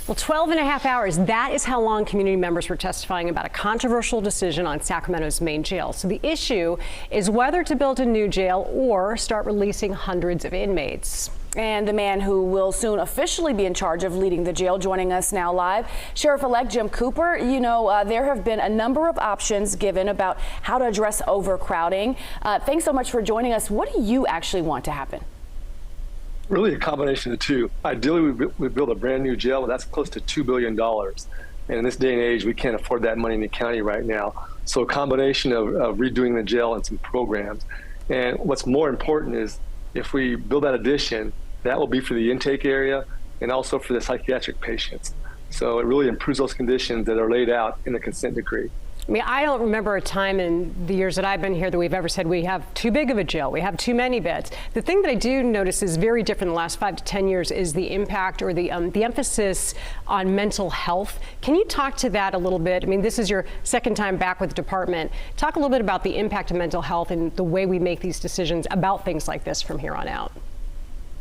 Well, 12 and a half hours, that is how long community members were testifying about a controversial decision on Sacramento's main jail. So the issue is whether to build a new jail or start releasing hundreds of inmates. And the man who will soon officially be in charge of leading the jail joining us now live, Sheriff-elect Jim Cooper. You know, there have been a number of options given about how to address overcrowding. Thanks so much for joining us. What do you actually want to happen? Really a combination of the two. Ideally, we build a brand new jail, but that's close to $2 billion. And in this day and age, we can't afford that money in the county right now. So a combination of redoing the jail and some programs. And what's more important is if we build that addition, that will be for the intake area and also for the psychiatric patients. So it really improves those conditions that are laid out in the consent decree. I mean, I don't remember a time in the years that I've been here that we've ever said we have too big of a jail, we have too many beds. The thing that I do notice is very different in the last 5 to 10 years is the impact or the emphasis on mental health. Can you talk to that a little bit? I mean, this is your second time back with the department. Talk a little bit about the impact of mental health and the way we make these decisions about things like this from here on out.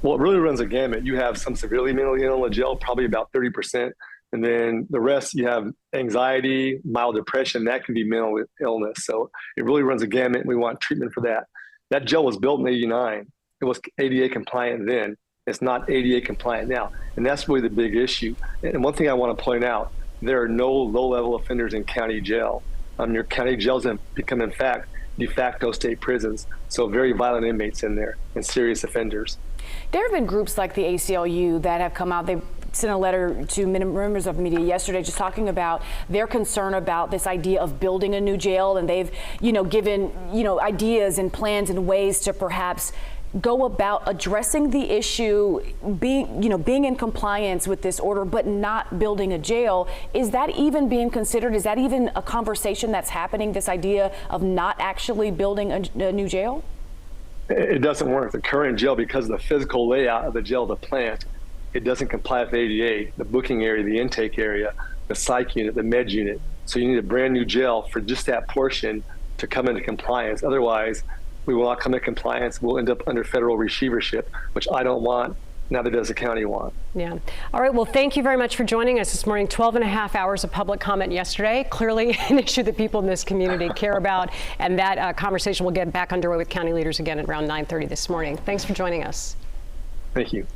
Well, it really runs a gamut. You have some severely mentally ill in the jail, probably about 30%. And then the rest, you have anxiety, mild depression, that can be mental illness. So it really runs a gamut. And we want treatment for that. That jail was built in '89. It was ADA compliant then. It's not ADA compliant now. And that's really the big issue. And one thing I want to point out, there are no low-level offenders in county jail. Your county jails have become, in fact, de facto state prisons. So very violent inmates in there and serious offenders. There have been groups like the ACLU that have come out. They sent a letter to members of media yesterday just talking about their concern about this idea of building a new jail. And they've, given, ideas and plans and ways to perhaps go about addressing the issue, being in compliance with this order, but not building a jail. Is that even being considered? Is that even a conversation that's happening, this idea of not actually building a new jail? It doesn't work. The current jail, because of the physical layout of the jail, the plant, it doesn't comply with ADA, the booking area, the intake area, the psych unit, the med unit. So you need a brand new jail for just that portion to come into compliance. Otherwise, we will not come into compliance. We'll end up under federal receivership, which I don't want. Neither does the county want. Yeah. All right. Well, thank you very much for joining us this morning. 12 and a half hours of public comment yesterday. Clearly an issue that people in this community care about. And that conversation will get back underway with county leaders again at around 9:30 this morning. Thanks for joining us. Thank you.